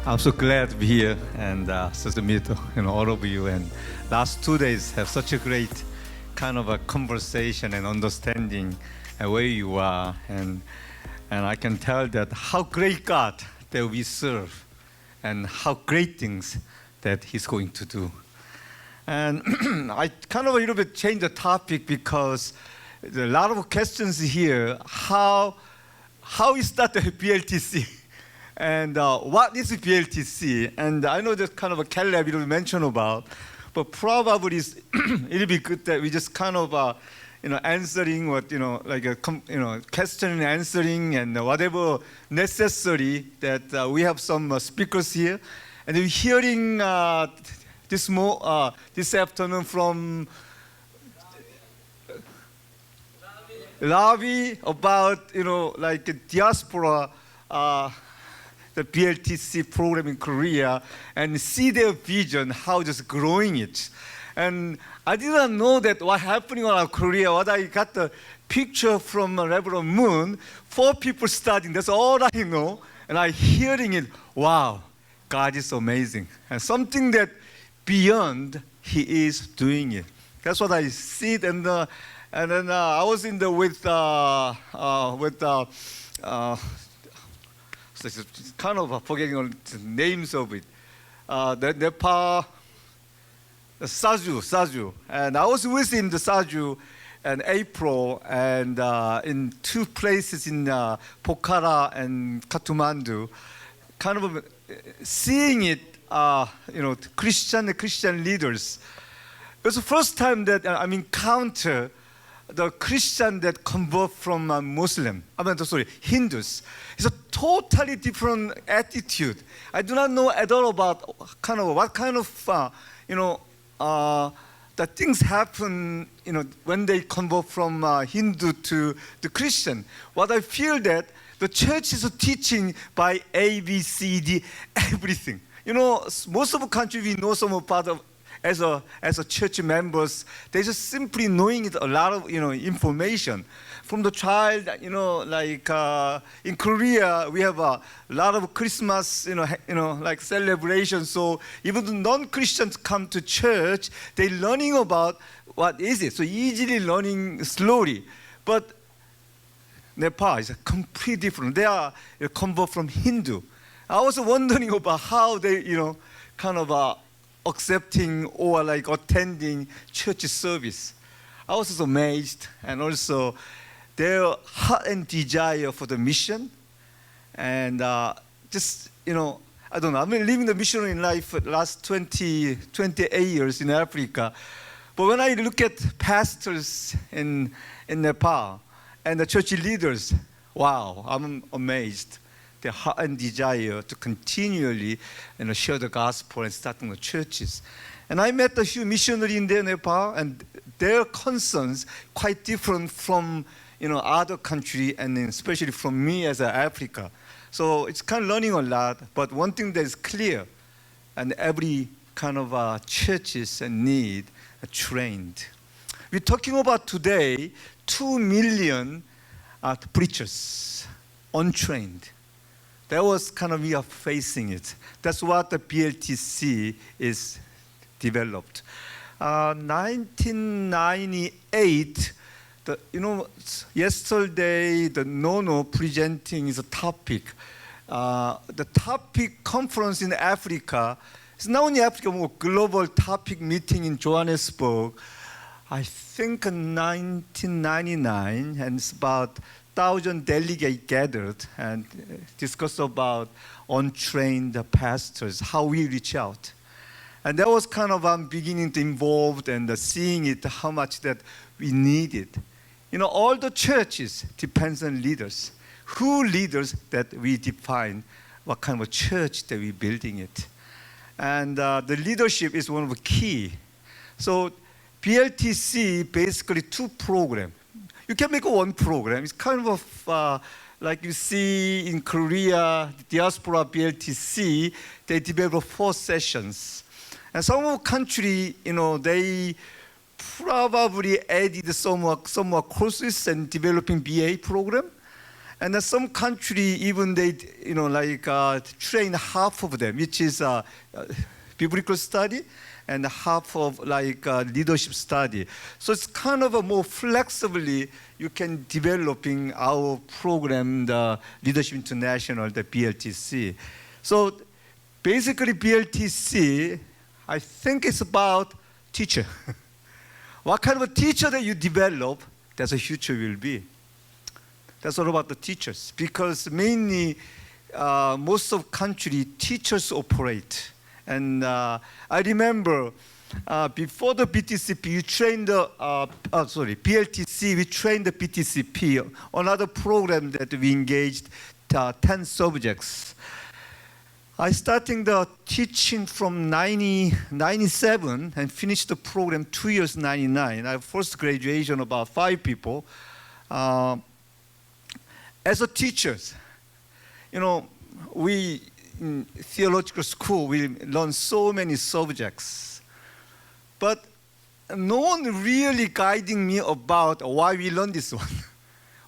I'm so glad to be here and so to meet all of you. And last 2 days have such a great kind of a conversation and understanding where you are, and I can tell that how great God that we serve, and how great things that He's going to do. And I kind of a little bit changed the topic because there are a lot of questions here. How is that the BLTC? And what is BLTC? And I know there's kind of a Caleb you mentioned about, but probably it'll be good that we just kind of answering what like a question and answering and whatever necessary that we have some speakers here, and we're hearing this afternoon from Ravi about like diaspora. The BLTC program in Korea, and see their vision, how just growing it. And I didn't know that what happening in Korea. What I got the picture from Reverend Moon, 4 people studying. That's all I know. And I hearing it. Wow, God is amazing, and something that beyond He is doing it. That's what I see. And then I was in the with so it's kind of forgetting all the names of it. Nepal, Saju, and I was within the Saju in April, and in 2 places in Pokhara and Kathmandu, kind of seeing it, Christian leaders. It was the first time that I encountered the Christian that convert from Hindus. It's a totally different attitude. I do not know at all about what kind of the things happen when they convert from Hindu to the Christian. What I feel that the church is teaching by A, B, C, D, everything. Most of the country we know some part of. As a church members, they just simply knowing it a lot of information from the child. Like in Korea, we have a lot of Christmas like celebration. So even the non-Christians come to church, they learning about what is it. So easily learning slowly. But Nepal is completely different. They are convert from Hindu. I was wondering about how they kind of accepting or like attending church service. I was so amazed, and also their heart and desire for the mission, and just I don't know. I've been living the missionary life for the last 28 years in Africa, but when I look at pastors in Nepal and the church leaders, wow, I'm amazed. Their heart and desire to continually share the gospel and starting the churches. And I met a few missionaries in Nepal, and their concerns quite different from other countries, and especially from me as Africa. So it's kind of learning a lot. But one thing that is clear, and every kind of churches need trained. We're talking about today 2 million preachers untrained. That was kind of we are facing it. That's what the BLTC is developed. 1998, yesterday the Nono presenting is a topic. The topic conference in Africa, it's not only Africa, more global topic meeting in Johannesburg. I think in 1999, and it's about 1,000 delegates gathered and discussed about untrained pastors, how we reach out. And that was kind of beginning to involve and seeing it, how much that we need it. All the churches depends on leaders. Who leaders that we define what kind of a church that we're building it. And the leadership is one of the key. So BLTC, basically 2 programs. You can make one program. It's kind of like you see in Korea, diaspora BLTC, they develop 4 sessions. And some country, they probably added some more courses and developing BA program. And some country, even they, train half of them, which is biblical study, and half of leadership study. So it's kind of a more flexibly you can developing our program, the Leadership International, the BLTC. So basically BLTC, I think it's about teacher. What kind of a teacher that you develop, that's a future will be. That's all about the teachers, because mainly most of country teachers operate. And I remember before the BTCP, you trained the BLTC. We trained the BTCP. Another program that we engaged 10 subjects. I started the teaching from 97 and finished the program 2 years 99. I first graduation about 5 people. As a teachers, we in theological school, we learn so many subjects. But no one really guiding me about why we learn this one.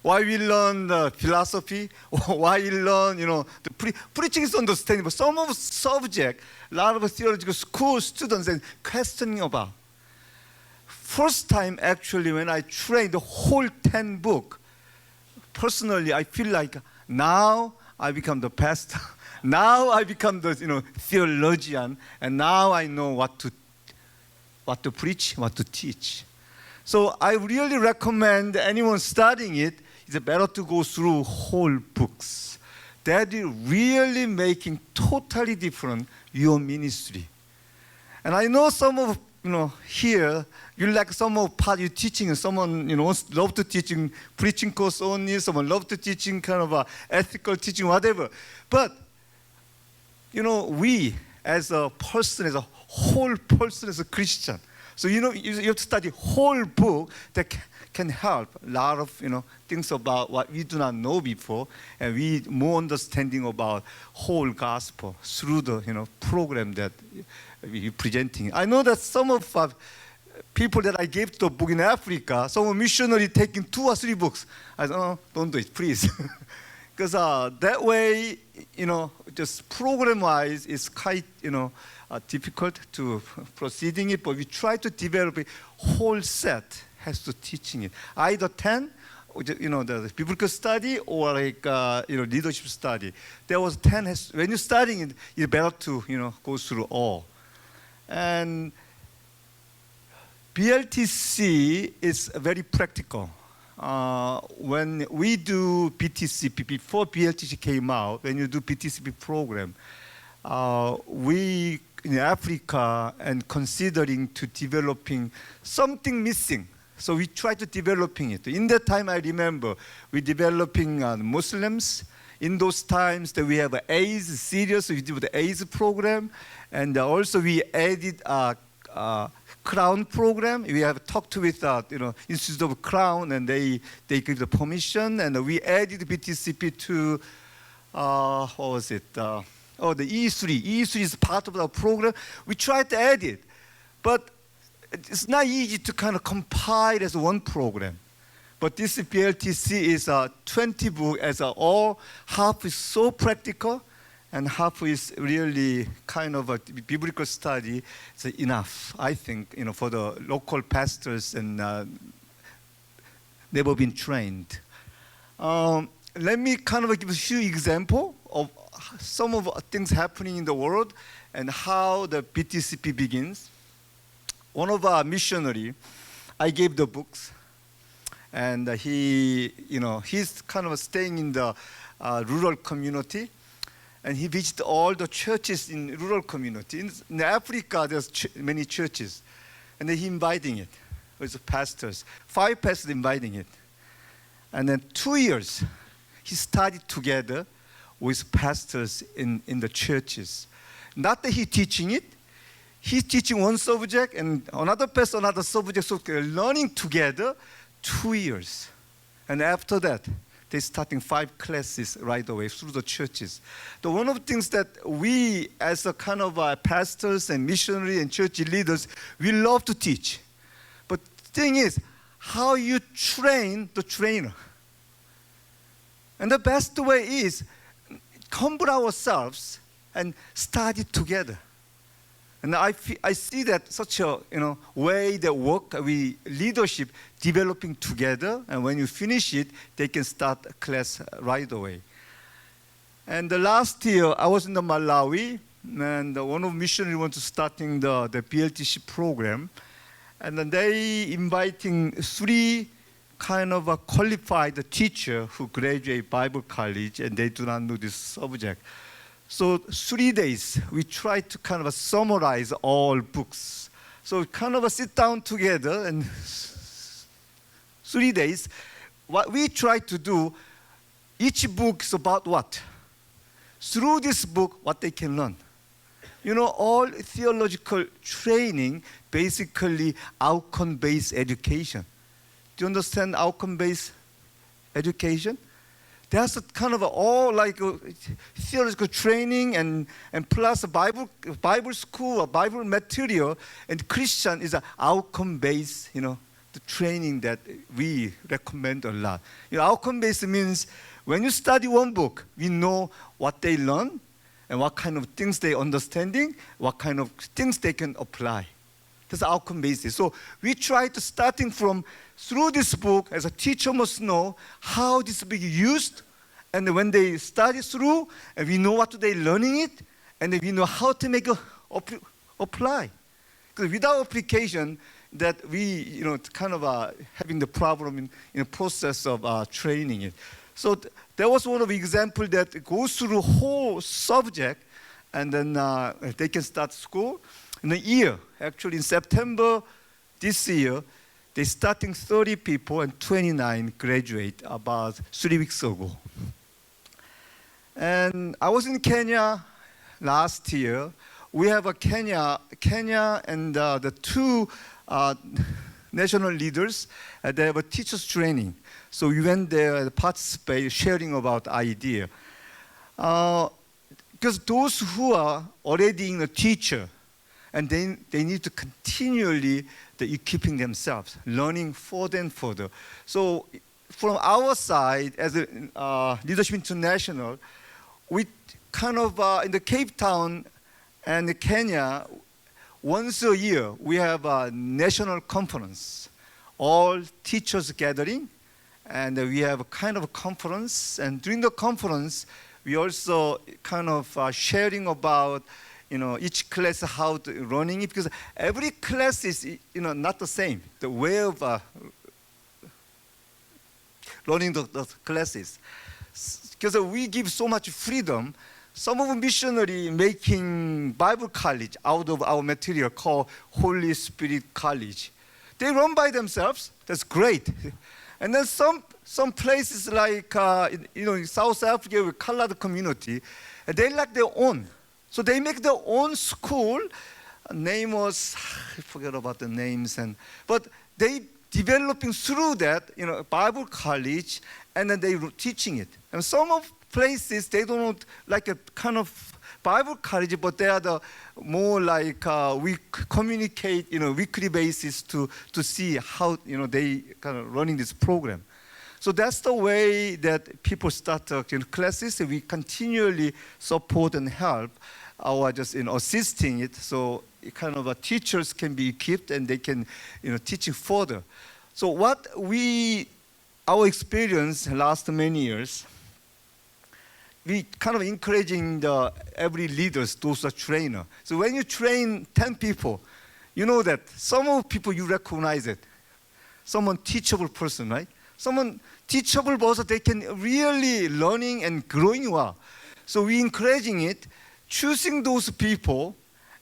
Why we learn the philosophy, or why we learn, the preaching is understandable. Some of the subject, a lot of theological school students are questioning about. First time, actually, when I trained the whole 10 book, personally, I feel like now I become the pastor. Now I become the theologian, and now I know what to preach, what to teach. So I really recommend anyone studying it. It's better to go through whole books. That is really making totally different your ministry. And I know some of here you like some of part you teaching, and someone love to teaching preaching course only. Someone love to teaching kind of a ethical teaching, whatever. But we as a person, as a whole person, as a Christian. So you have to study whole book that can help a lot of things about what we do not know before, and we more understanding about whole gospel through the program that we're presenting. I know that some of people that I gave the book in Africa, some missionary taking 2 or 3 books. I said, oh, don't do it, please. Because that way, just program-wise, it's quite, difficult to proceeding it, but we try to develop a whole set has to teaching it. Either 10, the biblical study, or leadership study. There was 10, when you're studying it, it's better to, go through all. And BLTC is very practical. When we do BTCP, before BLTC came out, when you do BTCP program, we in Africa and considering to developing something missing. So we try to developing it. In that time, I remember we developing Muslims. In those times that we have AIDS, serious, we do the AIDS program, and also we added Crown program. We have talked with Institute of Crown, and they give the permission, and we added BTCP to what was it? The E3. E3 is part of the program. We tried to add it, but it's not easy to kind of compile as one program. But this BLTC is 20 book as all. Half is so practical, and half is really kind of a biblical study. It's enough, I think, for the local pastors and never been trained. Let me kind of give a few examples of some of the things happening in the world and how the BTCP begins. One of our missionary, I gave the books, and he's kind of staying in the rural community. And he visited all the churches in rural community. In Africa, there's many churches. And then he inviting it with pastors. 5 pastors inviting it. And then 2 years, he studied together with pastors in the churches. Not that he's teaching it. He's teaching one subject, and another pastor, another subject. So they're learning together 2 years. And after that, they're starting 5 classes right away through the churches. One of the things that we, as a kind of pastors and missionary and church leaders, we love to teach. But the thing is, how you train the trainer. And the best way is humble ourselves and study together. And I see that such a way that work, we leadership developing together, and when you finish it, they can start a class right away. And the last year, I was in the Malawi, and one of missionaries was starting the BLTC program, and then they inviting 3 kind of a qualified teacher who graduate Bible college, and they do not know this subject. So 3 days, we try to kind of summarize all books. So kind of sit down together, and 3 days, what we try to do, each book is about what? Through this book, what they can learn. All theological training, basically outcome-based education. Do you understand outcome-based education? There's a kind of all like theological training and plus Bible school or Bible material, and Christian is an outcome-based, the training that we recommend a lot. Outcome-based means when you study one book, we know what they learn and what kind of things they understanding, what kind of things they can apply. That's outcome-based. So we try to starting from through this book, as a teacher must know how this will be used, and when they study through, and we know what they learning it, and then we know how to make apply. Because without application, that we kind of having the problem in the process of training it. So there was one of the example that goes through the whole subject, and then they can start school in a year. Actually, in September this year, they starting 30 people and 29 graduate about 3 weeks ago. And I was in Kenya last year. We have a Kenya and the 2 national leaders. They have a teachers training. So we went there and participate, sharing about idea. Because those who are already in a teacher, and they need to continually equipping themselves, learning further and further. So from our side, as a Leadership International, we kind of, in the Cape Town and Kenya, once a year, we have a national conference, all teachers gathering, and we have a kind of a conference. And during the conference, we also kind of sharing about each class how to running it, because every class is not the same. The way of running the classes, because we give so much freedom. Some of missionary making Bible college out of our material called Holy Spirit College. They run by themselves. That's great. And then some places like in South Africa with colored community, they like their own. So they make their own school. Name was, I forget about the names, but they developing through that, Bible college, and then they teaching it. And some of places they don't like a kind of Bible college, but they are the more like we communicate, weekly basis to see how they kind of running this program. So that's the way that people start classes. We continually support and help our just assisting it, so kind of teachers can be equipped and they can teach it further. So what our experience last many years, we kind of encouraging every leaders, those are trainer. So when you train 10 people, you know that some of people you recognize it. Someone teachable person, right? Someone teachable person, they can really learning and growing well. So we encouraging it, choosing those people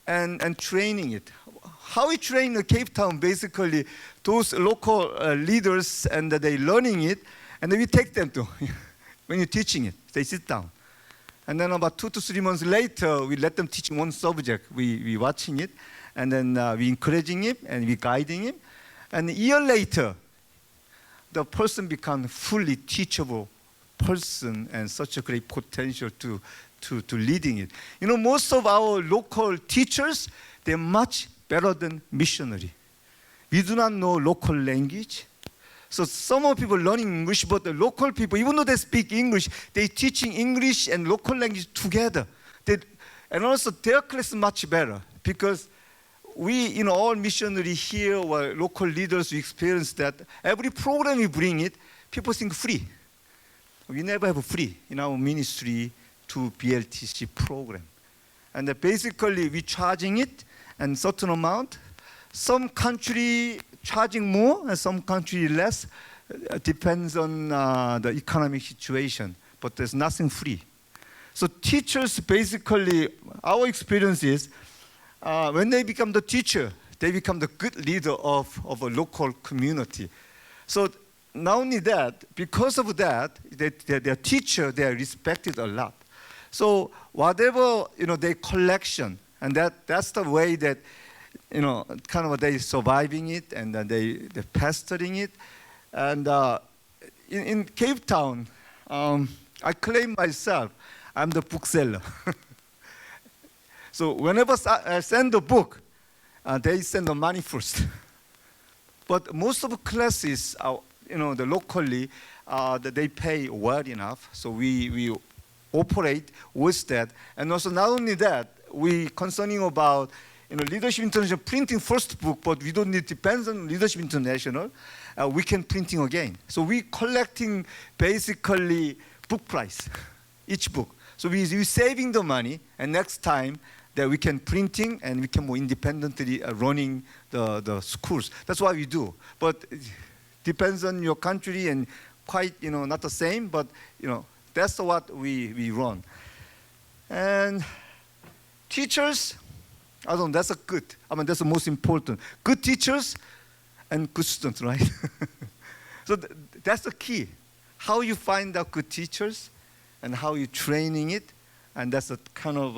and training it. How we train in Cape Town, basically, those local leaders, and they learning it, and then we take them to, when you're teaching it, they sit down. And then about 2 to 3 months later, we let them teach one subject. We watching it, and then we encouraging him, and we guiding him. And a year later, the person becomes fully teachable person and such a great potential to leading it. Most of our local teachers, they're much better than missionary. We do not know local language. So some of people learning English, but the local people, even though they speak English, they teaching English and local language together. And also their class is much better because we, all missionary here or local leaders, we experience that every program we bring it, people think free. We never have free in our ministry to BLTC program. And basically we charging it and certain amount. Some country charging more and some country less. Depends on the economic situation, but there's nothing free. So teachers basically, our experience is when they become the teacher, they become the good leader of a local community. So not only that, because of that, their teacher, they are respected a lot. So whatever, they collection, and that's the way that, kind of they surviving it and they're pastoring it. And in Cape Town, I claim myself, I'm the bookseller. So whenever I send a book, they send the money first. But most of the classes, the locally, they pay well enough. So we operate with that. And also not only that, we concerning about Leadership International printing first book, but we don't need depends on Leadership International. We can printing again. So we collecting basically book price, each book. So we saving the money, and next time that we can printing and we can more independently running the schools. That's what we do. But it depends on your country and quite not the same. But that's what we run. And teachers. That's a good. That's the most important. Good teachers and good students, right? So that's the key. How you find out good teachers and how you training it, and that's a kind of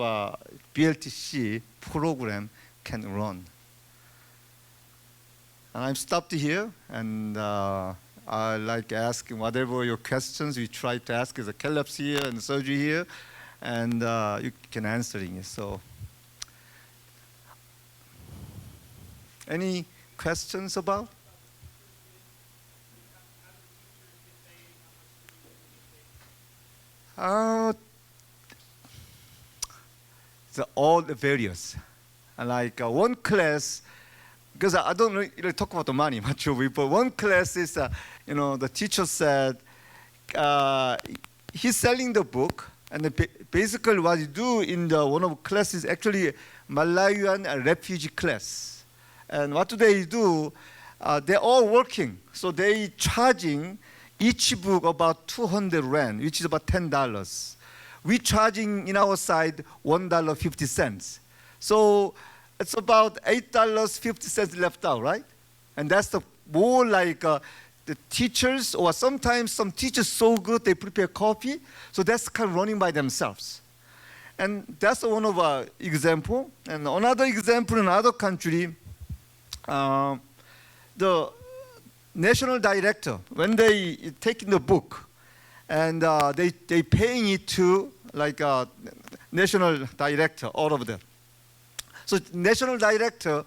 BLTC program can run. And I'm stopped here, and I like asking whatever your questions we try to ask. Is a collapse here and surgery here, and you can answering it. So. Any questions about? All the various. Like one class, because I don't really talk about the money much of it, but one class is, the teacher said he's selling the book, and basically what you do in one of the classes actually Malawian refugee class. And what do they do? They're all working. So they charging each book about 200 rand, which is about $10. We charging in our side $1.50. So it's about $8.50 left out, right? And that's the more like the teachers, or sometimes some teachers so good they prepare coffee. So that's kind of running by themselves. And that's one of our example. And another example in another country, the national director, when they taking the book and they paying it to like a national director, all of them. So national director,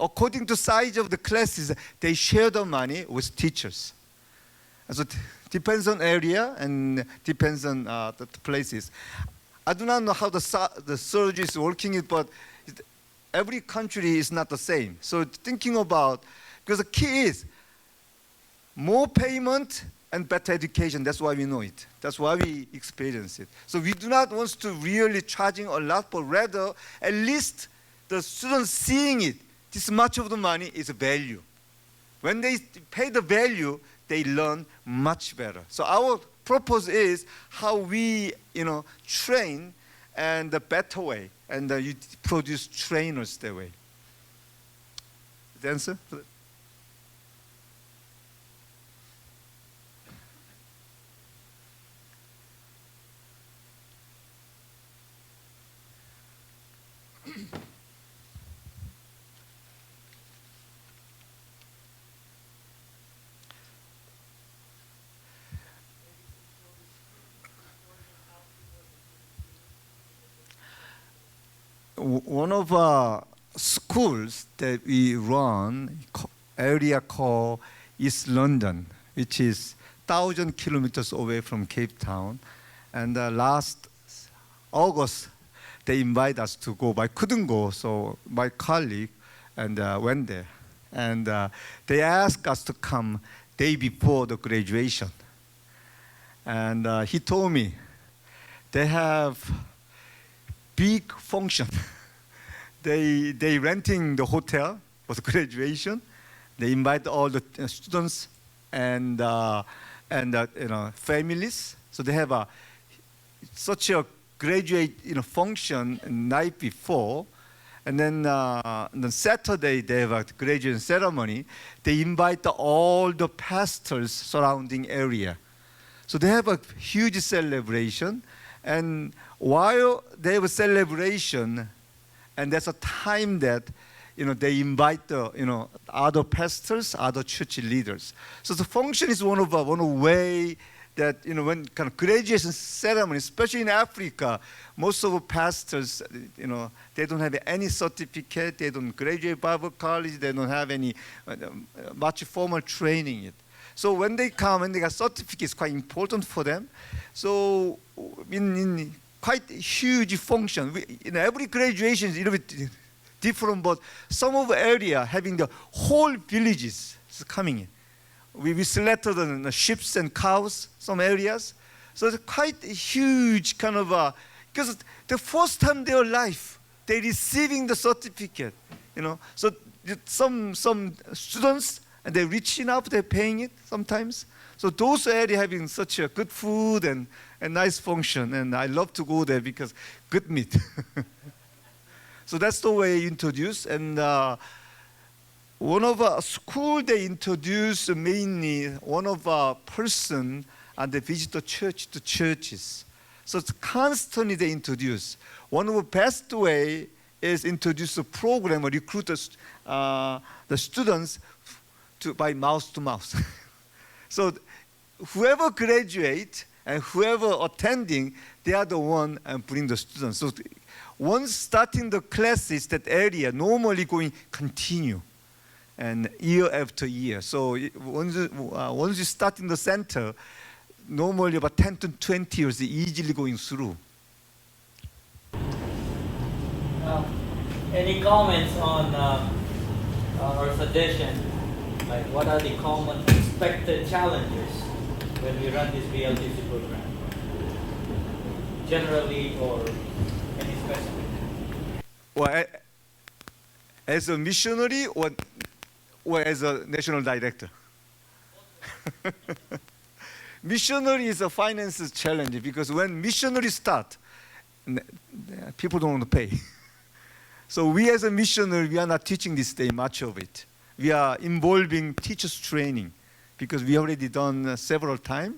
according to size of the classes, they share the money with teachers. And so it depends on area and depends on the places. I do not know how the surgery is working, but every country is not the same. So thinking about, because the key is more payment and better education. That's why we know it. That's why we experience it. So we do not want to really charging a lot, but rather at least the students seeing it. This much of the money is a value. When they pay the value, they learn much better. So our purpose is how we, train and the better way, and you produce trainers that way. The answer? One of our schools that we run, area called East London, which is 1,000 kilometers away from Cape Town. And last August, they invited us to go, but I couldn't go, so my colleague and went there. And they asked us to come day before the graduation. And he told me they have big function. they renting the hotel for the graduation. They invite all the students and families. So they have such a graduate function night before. And then on Saturday, they have a graduation ceremony. They invite all the pastors surrounding area. So they have a huge celebration. And while they have a celebration, and there's a time that they invite the other pastors, other church leaders. So the function is one of way that when kind of graduation ceremony, especially in Africa, most of the pastors, they don't have any certificate, they don't graduate Bible college, they don't have any much formal training yet. So when they come and they got certificate, it's quite important for them. So in quite huge function, every graduation is a little bit different, but some of the area having the whole villages is coming in. We selected the sheep and cows, some areas. So it's quite a huge kind of, because the first time in their life, they're receiving the certificate, So some students, and they're rich enough, they're paying it sometimes. So those areas having such a good food and nice function, and I love to go there because good meat. So that's the way introduced. And one of our school they introduced mainly one of our person and they visit the church to churches. So it's constantly they introduce. One of the best way is introduce a program or recruit the students by mouth to mouth. So whoever graduate and whoever attending, they are the one and bring the students. So once starting the classes, that area normally going continue, and year after year. So once you start in the center, normally about 10 to 20 years easily going through. Any comments on or suggestion? Like what are the common expected challenges when we run this BLTC program? Generally or any specific? Well, as a missionary or as a national director? Missionary is a finance challenge because when missionaries start, people don't want to pay. So we as a missionary, we are not teaching this day much of it. We are involving teachers training because we already done several times.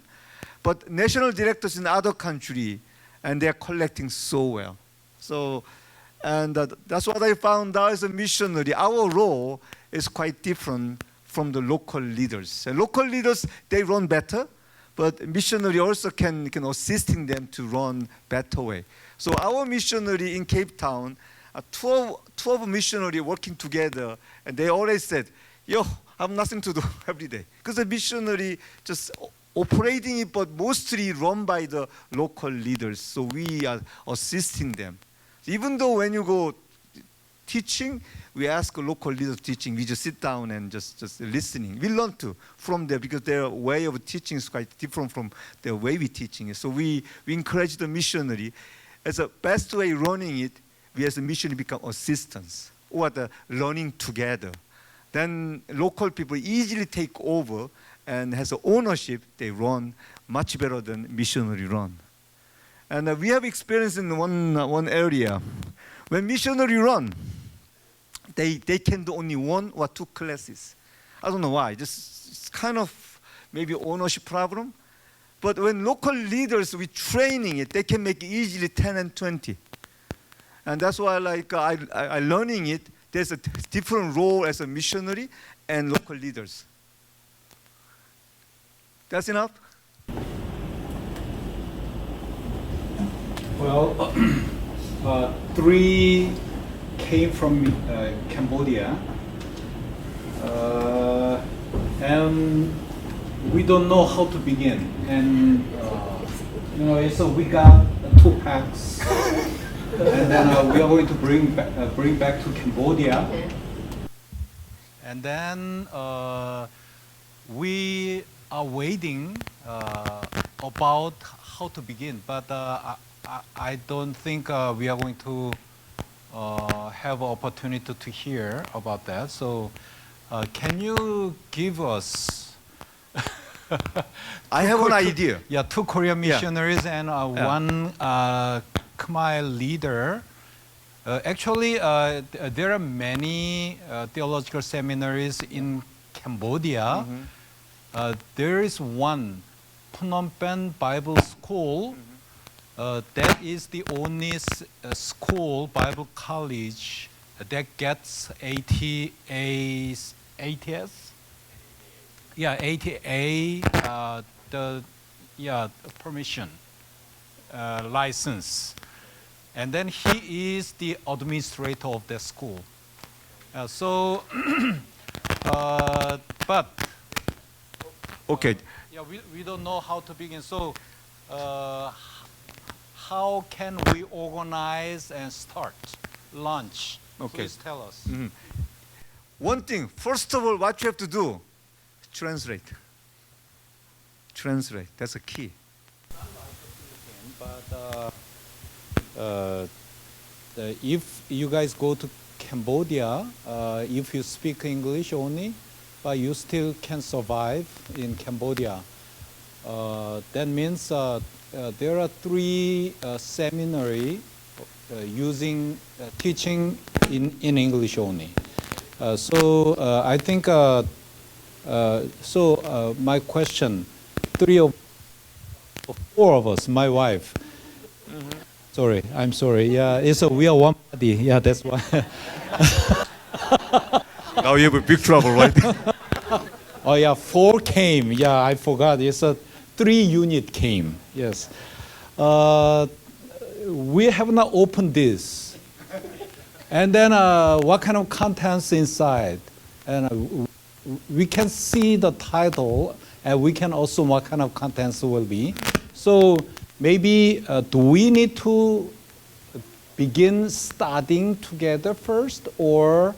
But national directors in other country, and they are collecting so well. So, and that's what I found out as a missionary. Our role is quite different from the local leaders. And local leaders, they run better, but missionary also can assisting them to run better way. So our missionary in Cape Town, 12 missionary working together, and they always said, I have nothing to do every day. Because the missionary just operating it, but mostly run by the local leaders. So we are assisting them. Even though when you go teaching, we ask a local leader teaching, we just sit down and just listening. We learn too from them because their way of teaching is quite different from the way we teaching it. So we encourage the missionary. As a best way running it, we as a missionary become assistants or the learning together. Then local people easily take over and has ownership, they run much better than missionary run. And we have experience in one area. When missionary run, they can do only 1 or 2 classes. I don't know why, just it's kind of maybe ownership problem. But when local leaders, we training it, they can make easily 10 and 20. And that's why I learning it, there's a different role as a missionary and local leaders. That's enough? Well, 3 came from Cambodia, and we don't know how to begin, and so we got 2 packs, and then we are going to bring back to Cambodia, and then we are waiting about how to begin, but I don't think we are going to have an opportunity to hear about that. So can you give us I have an idea. 2 Korean missionaries and one Khmer leader. Actually, there are many theological seminaries in Cambodia. There is one, Phnom Penh Bible School. That is the only school, Bible college, that gets ATS? Yeah, ATA, permission, license. And then he is the administrator of the school. But Okay. we don't know how to begin. So how can we organize and start launch? Okay. Please tell us. One thing, first of all, what you have to do, translate. Translate, that's a key. But if you guys go to Cambodia, if you speak English only, but you still can survive in Cambodia. That means there are 3 seminary using teaching in English only. So I think my question, 4 of us, my wife. Sorry, I'm sorry. Yeah, we are one body. Yeah, that's why. Now you have a big trouble, right? Oh yeah, 4 came. Yeah, I forgot. 3 unit came. Yes. We have not opened this. And then what kind of contents inside? And we can see the title, and we can also what kind of contents will be. So maybe do we need to begin studying together first, or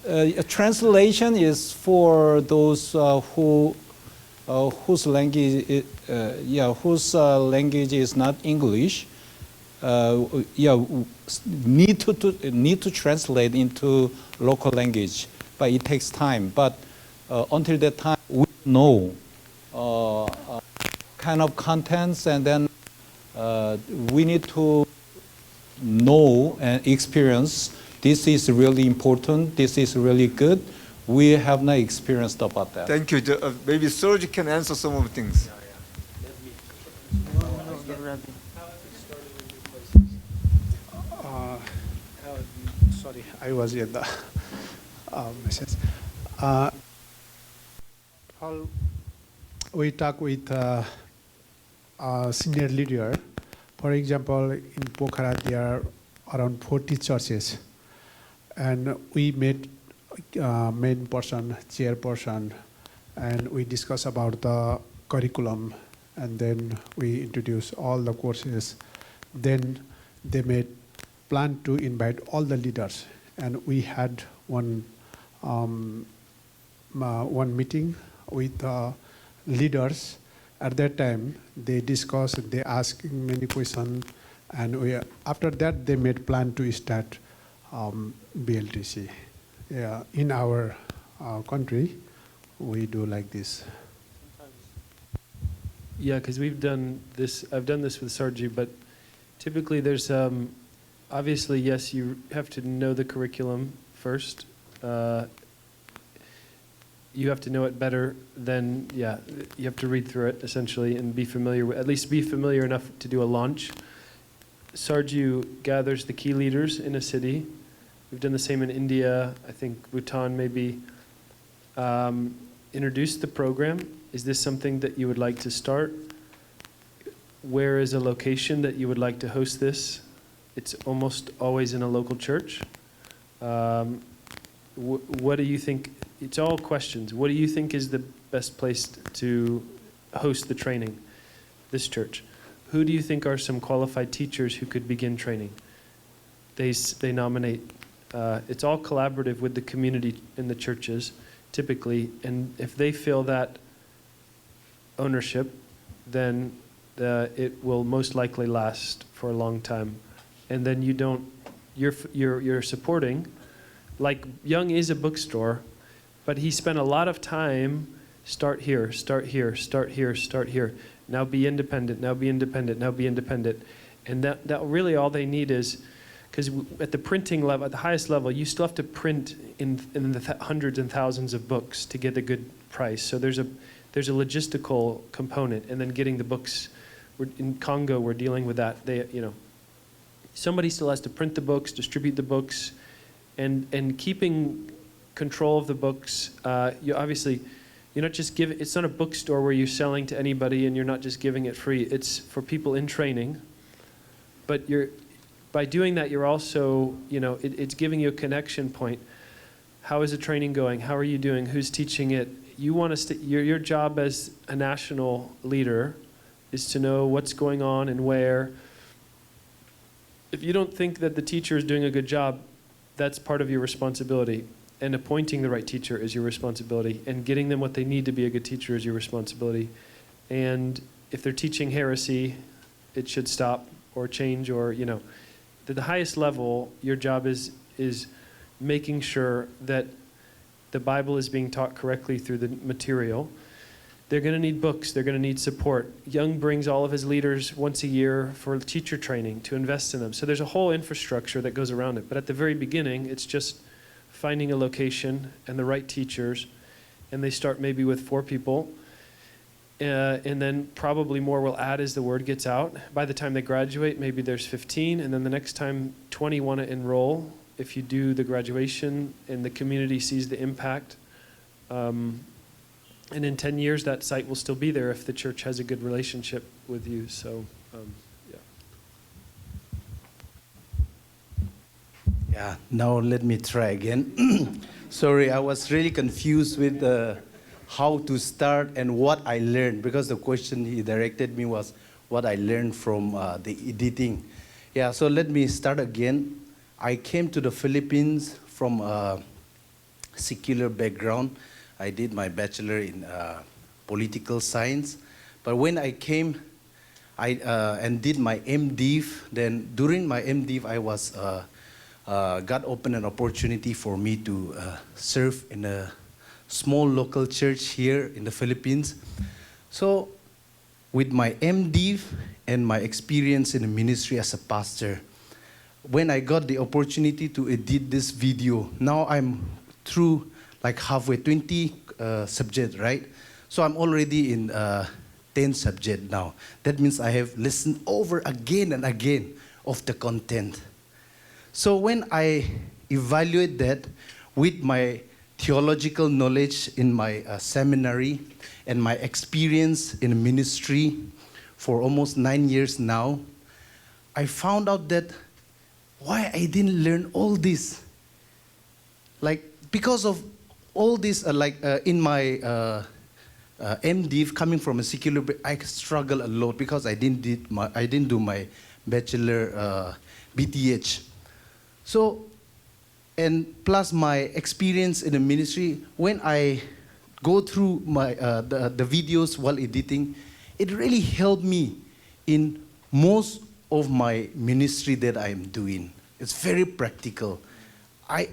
a translation is for those whose language is not English? Need to translate into local language, but it takes time. But until that time, we know kind of contents, and then we need to know and experience. This is really important. This is really good. We have not experienced about that. Thank you. Maybe Serge can answer some of the things. Sorry, I was in the message. We talk with a senior leader. For example, in Pokhara, there are around 40 churches. And we met main person, chairperson, and we discuss about the curriculum, and then we introduce all the courses. Then they made plan to invite all the leaders, and we had one meeting with leaders. At that time, they discussed, they asked many questions, and after that they made plan to start BLTC. Yeah, in our country, we do like this. Yeah, because we've done this. I've done this with Sarji, but typically there's obviously, yes, you have to know the curriculum first. You have to know it better than, you have to read through it essentially and be familiar with, at least be familiar enough to do a launch. Sarju gathers the key leaders in a city. We've done the same in India. I think Bhutan maybe. Introduce the program. Is this something that you would like to start? Where is a location that you would like to host this? It's almost always in a local church. What do you think? It's all questions. What do you think is the best placed to host the training? This church. Who do you think are some qualified teachers who could begin training? They nominate. It's all collaborative with the community in the churches, typically, and if they feel that ownership, then it will most likely last for a long time. And then you're supporting, like Jeong is a bookstore, but he spent a lot of time, start here, start here, start here, start here. Now be independent, now be independent, now be independent. And that really all they need is, because at the printing level, at the highest level, you still have to print in the hundreds and thousands of books to get a good price. So there's a logistical component, and then getting the books. In Congo, we're dealing with that. Somebody still has to print the books, distribute the books, and keeping control of the books. You're not just giving. It's not a bookstore where you're selling to anybody, and you're not just giving it free. It's for people in training, but by doing that, you're also, it's giving you a connection point. How is the training going? How are you doing? Who's teaching it? You want to your job as a national leader is to know what's going on and where. If you don't think that the teacher is doing a good job, that's part of your responsibility. And appointing the right teacher is your responsibility. And getting them what they need to be a good teacher is your responsibility. And if they're teaching heresy, it should stop or change, or, at the highest level, your job is making sure that the Bible is being taught correctly through the material. They're going to need books. They're going to need support. Jeong brings all of his leaders once a year for teacher training to invest in them. So there's a whole infrastructure that goes around it. But at the very beginning, it's just finding a location and the right teachers. And they start maybe with 4 people. And then probably more will add as the word gets out. By the time they graduate, maybe there's 15. And then the next time 20 want to enroll, if you do the graduation and the community sees the impact. And in 10 years, that site will still be there if the church has a good relationship with you. So, Yeah, now let me try again. Sorry, I was really confused with how to start and what I learned, because the question he directed me was what I learned from the editing. Yeah, so let me start again. I came to the Philippines from a secular background. I did my bachelor in political science. But when I came and did my MDiv, then during my MDiv, I was God opened an opportunity for me to serve in a small local church here in the Philippines. So with my MDiv and my experience in the ministry as a pastor, when I got the opportunity to edit this video, now I'm through like halfway, 20 subjects, right? So I'm already in 10 subjects now. That means I have listened over again and again of the content. So when I evaluate that with my theological knowledge in my seminary and my experience in ministry for almost 9 years now, I found out that why I didn't learn all this. Like, because of all this, in my MDiv, coming from a secular, I struggle a lot because I didn't do my bachelor BTH. So, and plus my experience in the ministry, when I go through my the videos while editing, it really helped me in most of my ministry that I am doing. It's very practical. I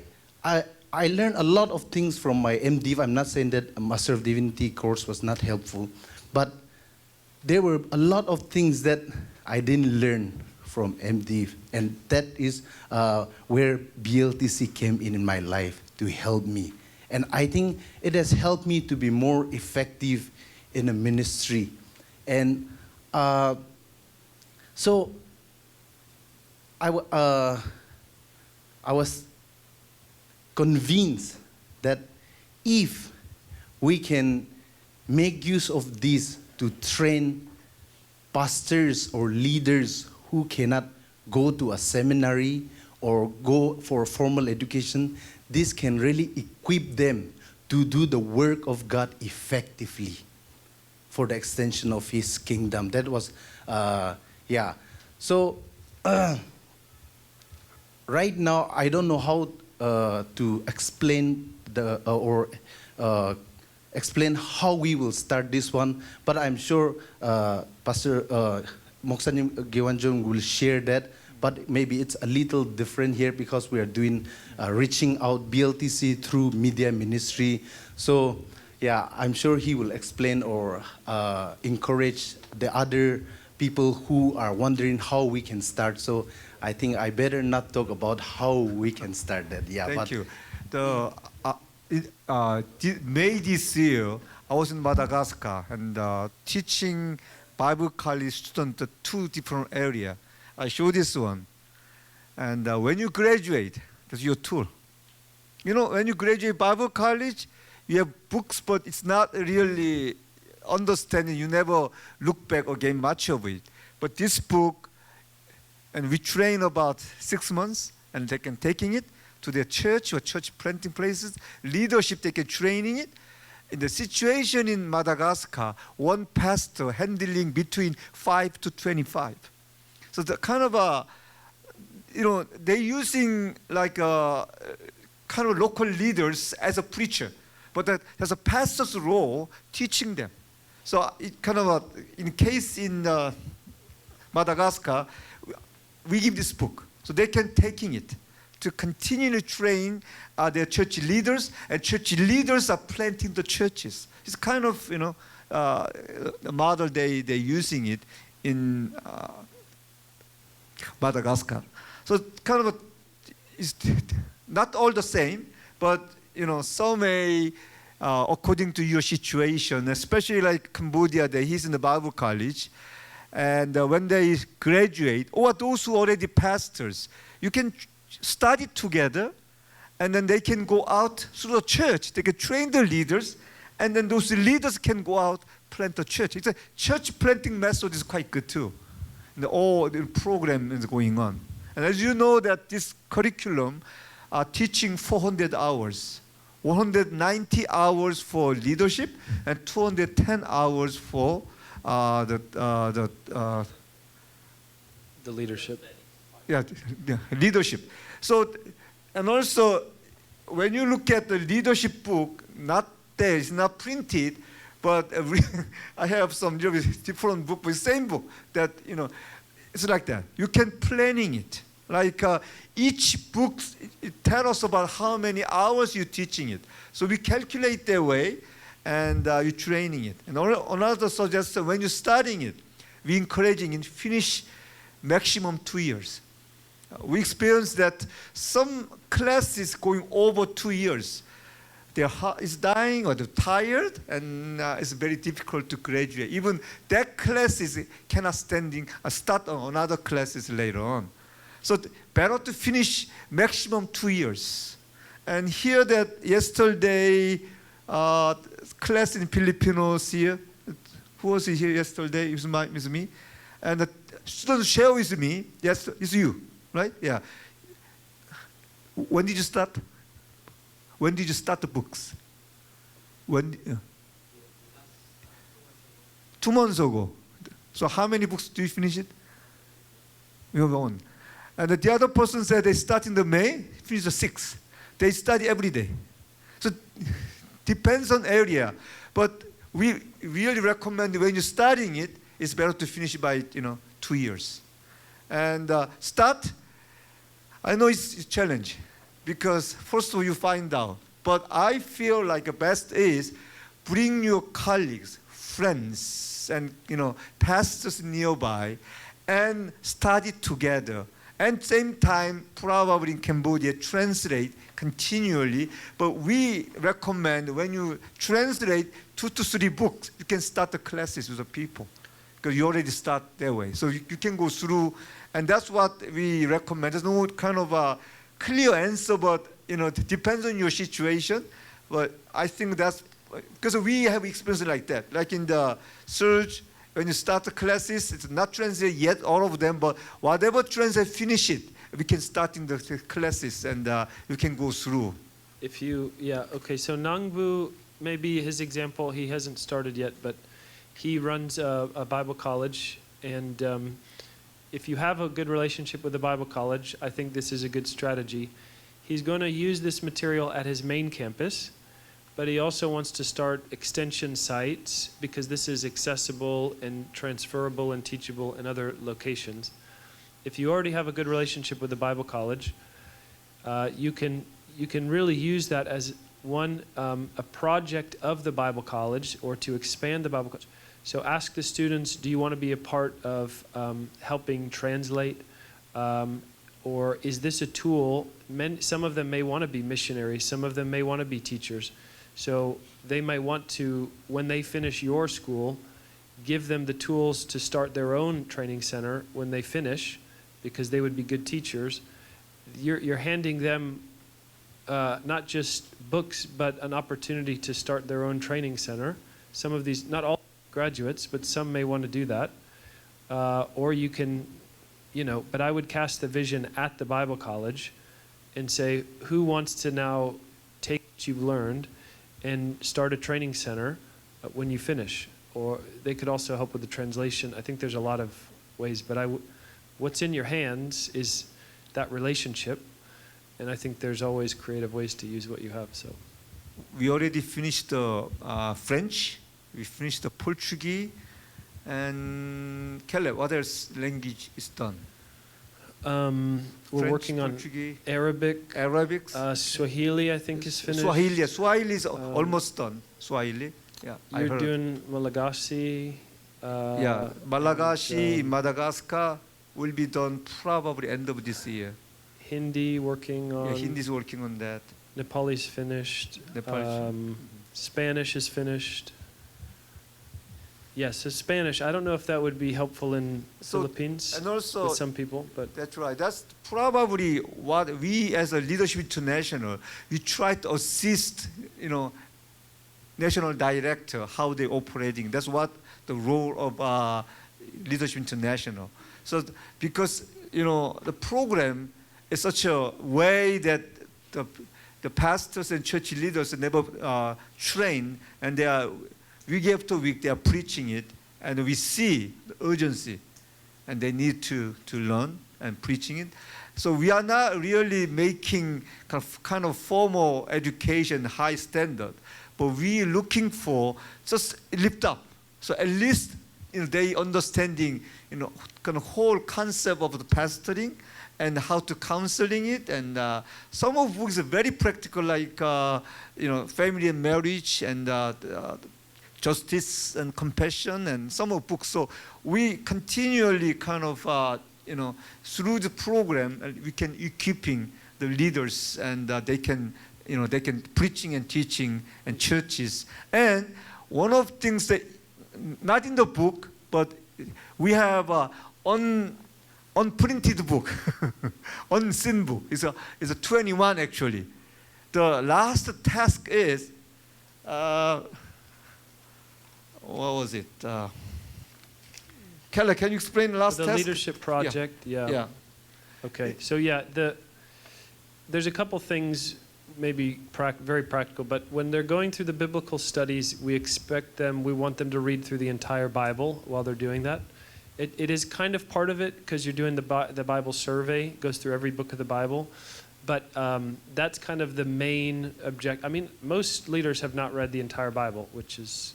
learned a lot of things from my MDiv. I'm not saying that a Master of Divinity course was not helpful, but there were a lot of things that I didn't learn from MDiv, and that is where BLTC came in my life to help me. And I think it has helped me to be more effective in the ministry. And so I was convinced that if we can make use of this to train pastors or leaders who cannot go to a seminary or go for formal education, this can really equip them to do the work of God effectively for the extension of His kingdom. That was, yeah. So right now, I don't know how to explain explain how we will start this one, but I'm sure Pastor Moksanim Gihwan Jeong will share that. But maybe it's a little different here because we are doing reaching out BLTC through media ministry. So yeah, I'm sure he will explain or encourage the other people who are wondering how we can start. So I think I better not talk about how we can start that. Yeah. Thank you. May this year, I was in Madagascar and teaching Bible college students two different areas. I show this one. And when you graduate, that's your tool. You know, when you graduate Bible college, you have books, but it's not really understanding. You never look back or gain much of it. But this book, and we train about 6 months, and they can taking it to their church or church planting places. Leadership, they can training it. In the situation in Madagascar, one pastor handling between 5 to 25. So the kind of they're using like kind of local leaders as a preacher, but there's a pastor's role teaching them. So it kind of in case in Madagascar, we give this book, so they can taking it to continue to train their church leaders, and church leaders are planting the churches. It's kind of the model they're using it in Madagascar. So kind of it's not all the same, but some may according to your situation, especially like Cambodia, he's in the Bible college, and when they graduate, or those who are already pastors, you can study together, and then they can go out through the church. They can train the leaders, and then those leaders can go out plant the church. It's a church planting method is quite good too. All the program is going on. And as you know that this curriculum are teaching 400 hours, 190 hours for leadership and 210 hours for the leadership. Yeah, leadership. So, and also when you look at the leadership book, not there, it's not printed, but I have some different book, but same book that, it's like that. You can planning it. Like each book, it tells us about how many hours you're teaching it. So we calculate that way, and you're training it. And another suggestion, when you're studying it, we encouraging it, finish maximum 2 years. We experienced that some classes going over 2 years. Their heart is dying or they're tired, and it's very difficult to graduate. Even that class cannot start on another classes later on. So better to finish maximum 2 years. And here that yesterday class in Filipinos here, who was here yesterday? It was me. And the student share with me, yes, it's you, right? Yeah. When did you start? When did you start the books? 2 months ago. So how many books do you finish it? You have one. And the other person said they start in the May, finish the 6th. They study every day. So depends on area. But we really recommend when you're studying it, it's better to finish by 2 years. And start, I know it's a challenge. Because first of all, you find out. But I feel like the best is bring your colleagues, friends, and pastors nearby, and study together. And same time, probably in Cambodia, translate continually. But we recommend when you translate 2 to 3 books, you can start the classes with the people, because you already start that way. So you can go through, and that's what we recommend. There's no kind of a clear answer, but it depends on your situation. But I think that's because we have experience like that. Like in the search, when you start the classes, it's not translated yet, all of them, but whatever translate, finish it. We can start in the classes, and you can go through. If you, yeah, okay, so Nangbu, maybe his example, he hasn't started yet, but he runs a Bible college, and if you have a good relationship with the Bible college, I think this is a good strategy. He's going to use this material at his main campus, but he also wants to start extension sites because this is accessible and transferable and teachable in other locations. If you already have a good relationship with the Bible college, you can really use that as one, a project of the Bible college or to expand the Bible college. So ask the students, do you want to be a part of helping translate? Or is this a tool? Some of them may want to be missionaries. Some of them may want to be teachers. So they might want to, when they finish your school, give them the tools to start their own training center when they finish, because they would be good teachers. You're handing them not just books, but an opportunity to start their own training center. Some of these, not all graduates, but some may want to do that. Or you can, but I would cast the vision at the Bible college and say, who wants to now take what you've learned and start a training center when you finish? Or they could also help with the translation. I think there's a lot of ways, but what's in your hands is that relationship. And I think there's always creative ways to use what you have. So We already finished the French, we finished the Portuguese, and Caleb, what else language is done? we're French, working on Portuguese, Arabic. Arabic, Swahili, I think, is finished. Swahili is almost done. Swahili, yeah. I You're heard. doing Malagasy. Yeah, Malagasy, and, Madagascar will be done probably end of this year. Hindi, working on. Yeah, Hindi is working on that. Nepali's finished. Nepal. Spanish is finished. Yes, so Spanish. I don't know if that would be helpful in So- Philippines And also, with some people, but that's right. That's probably what we as a Leadership International, we try to assist, national director, how they operating. That's what the role of Leadership International. So because, the program is such a way that the pastors and church leaders never train, and they are, week after week, they are preaching it, and we see the urgency, and they need to learn and preaching it. So we are not really making kind of formal education, high standard, but we are looking for just lift up. So at least they understanding, kind of whole concept of the pastoring and how to counseling it. And some of books are very practical, like family and marriage and justice and compassion, and some of books. So we continually kind of, through the program, we can equipping the leaders, and they can preaching and teaching and churches. And one of the things that, not in the book, but we have unprinted book, unseen book. It's a 21 actually. The last task is, what was it? Keller, can you explain the last the task? leadership project, yeah. Okay, so there's a couple things, maybe very practical, but when they're going through the biblical studies, we want them to read through the entire Bible while they're doing that. It is kind of part of it because you're doing the Bible survey, goes through every book of the Bible, but that's kind of the main object. I mean, most leaders have not read the entire Bible, which is,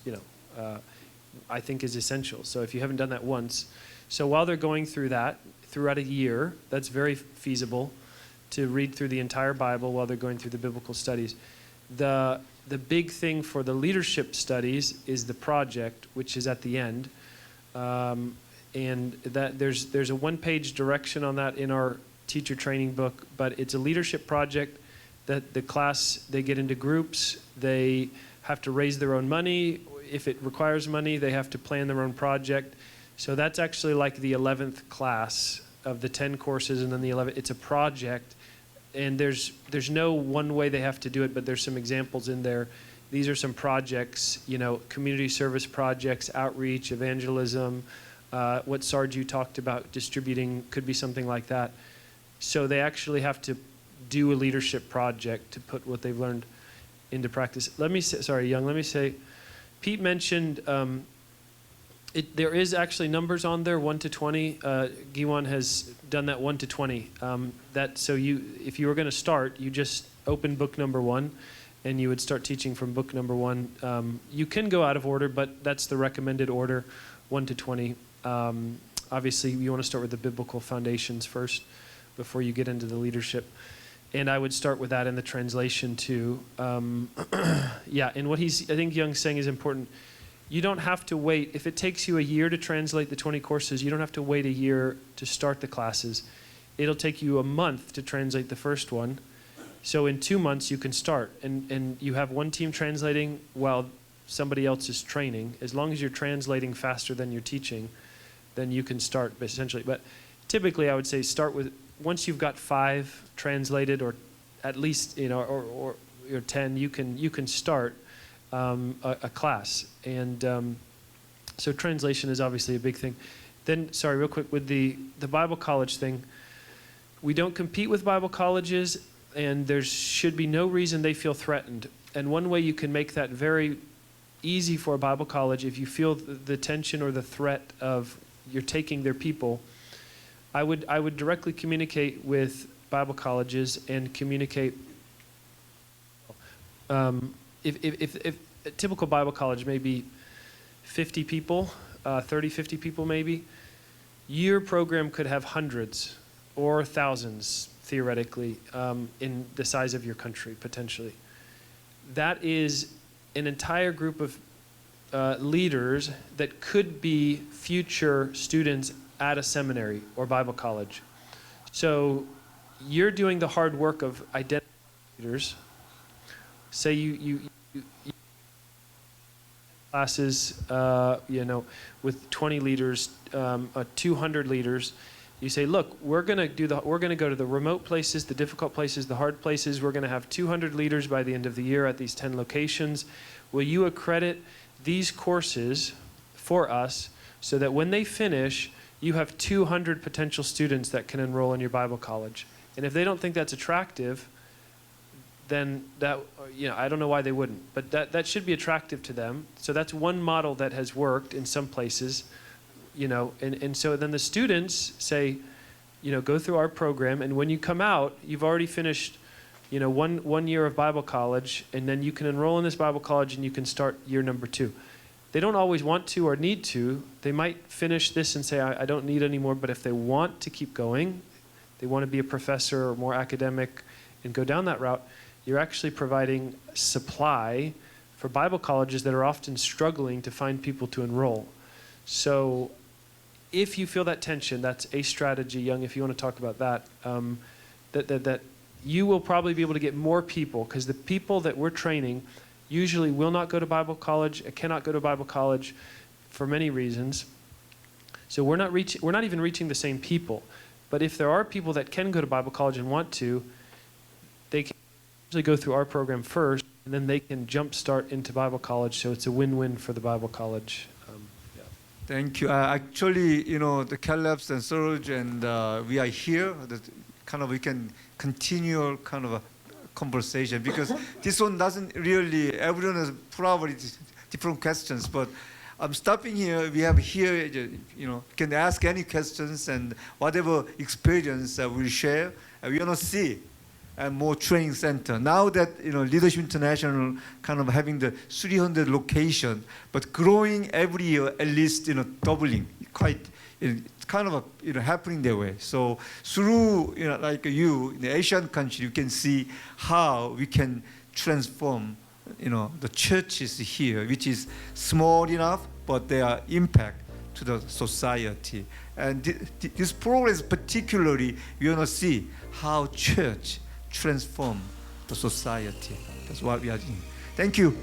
I think is essential. So if you haven't done that once, so while they're going through that, throughout a year, that's very feasible to read through the entire Bible while they're going through the biblical studies. The big thing for the leadership studies is the project, which is at the end. And that there's a one-page direction on that in our teacher training book, but it's a leadership project that the class, they get into groups, they have to raise their own money. If it requires money, they have to plan their own project. So that's actually like the 11th class of the 10 courses, and then the 11th, it's a project. And there's no one way they have to do it, but there's some examples in there. These are some projects, community service projects, outreach, evangelism, what Sarju talked about, distributing, could be something like that. So they actually have to do a leadership project to put what they've learned into practice. Let me say, sorry, Jeong, let me say, Pete mentioned there is actually numbers on there, 1 to 20. Gihwan has done that 1 to 20. So if you were going to start, you just open book number 1, and you would start teaching from book number 1. You can go out of order, but that's the recommended order, 1 to 20. Obviously, you want to start with the biblical foundations first before you get into the leadership. And I would start with that in the translation too. Yeah, and what I think Jeong's saying is important. You don't have to wait. If it takes you a year to translate the 20 courses, you don't have to wait a year to start the classes. It'll take you a month to translate the first one. So in 2 months, you can start. And you have one team translating while somebody else is training. As long as you're translating faster than you're teaching, then you can start essentially. But typically, I would say start with, once you've got 5 translated, or at least, or 10, you can start a class. And so translation is obviously a big thing. Then, sorry, real quick, with the Bible college thing, we don't compete with Bible colleges, and there should be no reason they feel threatened. And one way you can make that very easy for a Bible college, if you feel the tension or the threat of you're taking their people, I would directly communicate with Bible colleges and communicate. If a typical Bible college may be 50 people, 30, 50 people maybe, your program could have hundreds or thousands, theoretically, in the size of your country, potentially. That is an entire group of leaders that could be future students at a seminary or Bible college. So you're doing the hard work of identifying leaders. Say you classes, with 20 leaders, 200 leaders. You say, look, we're going to go to the remote places, the difficult places, the hard places. We're going to have 200 leaders by the end of the year at these 10 locations. Will you accredit these courses for us so that when they finish, you have 200 potential students that can enroll in your Bible college? And if they don't think that's attractive, then I don't know why they wouldn't. But that should be attractive to them. So that's one model that has worked in some places. And so then the students say, go through our program, and when you come out, you've already finished, one year of Bible college, and then you can enroll in this Bible college and you can start year number 2. They don't always want to or need to. They might finish this and say, I don't need any more, but if they want to keep going, they want to be a professor or more academic and go down that route, you're actually providing supply for Bible colleges that are often struggling to find people to enroll. So if you feel that tension, that's a strategy, Jeong, if you want to talk about that, that you will probably be able to get more people, because the people that we're training usually will not go to Bible college, cannot go to Bible college for many reasons. So we're not even reaching the same people. But if there are people that can go to Bible college and want to, they can usually go through our program first, and then they can jumpstart into Bible college. So it's a win-win for the Bible college. Thank you. Actually, the Caleb and Surge and we are here. We can continue kind of a conversation, because this one doesn't really, everyone has probably different questions, but I'm stopping here. We have here, you can ask any questions, and whatever experience we'll share. We want to see more training center. Now that Leadership International kind of having the 300 location, but growing every year, at least doubling, quite it's kind of happening that way. So through like you in the Asian country, you can see how we can transform the churches here, which is small enough, but their impact to the society. And this program is particularly, we want to see how church transform the society. That's what we are doing. Thank you.